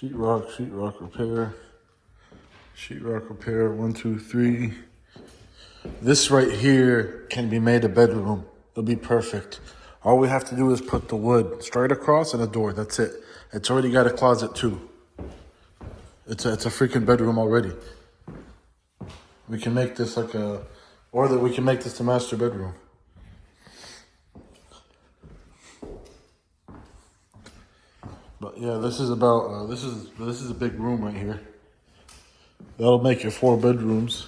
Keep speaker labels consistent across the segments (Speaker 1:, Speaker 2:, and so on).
Speaker 1: sheetrock repair. Sheetrock repair, 1, 2, 3. This right here can be made a bedroom. It'll be perfect. All we have to do is put the wood straight across and a door. That's it. It's already got a closet too. It's a freaking bedroom already. We can make this like we can make this the master bedroom. But yeah, this is about this is a big room right here. That'll make it 4 bedrooms.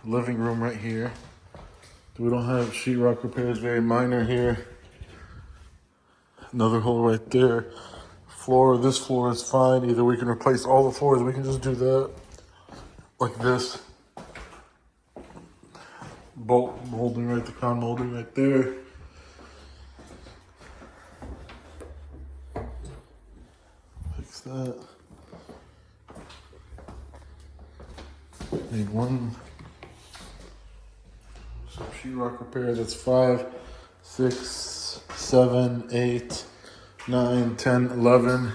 Speaker 1: Living room right here. We don't have sheetrock repairs, very minor here. Another hole right there. Floor, this floor is fine. Either we can replace all the floors, we can just do that. Like this. Bolt molding right, the crown molding right there. Fix that. Need one. Some sheetrock repair, that's 5, 6, 7, 8, 9, 10, 11.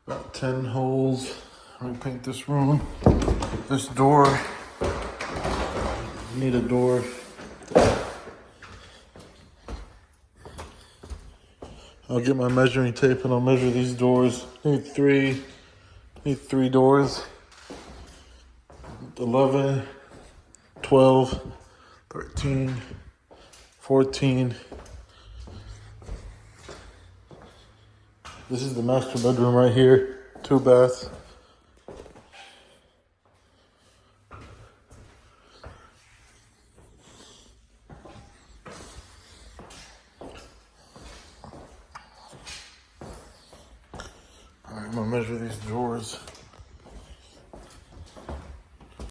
Speaker 1: About 10 holes. Repaint this room. This door. Need a door. I'll get my measuring tape and I'll measure these doors. Need 3 doors. 11, 12, 13, 14. This is the master bedroom right here. 2 baths. All right, I'm gonna measure these drawers.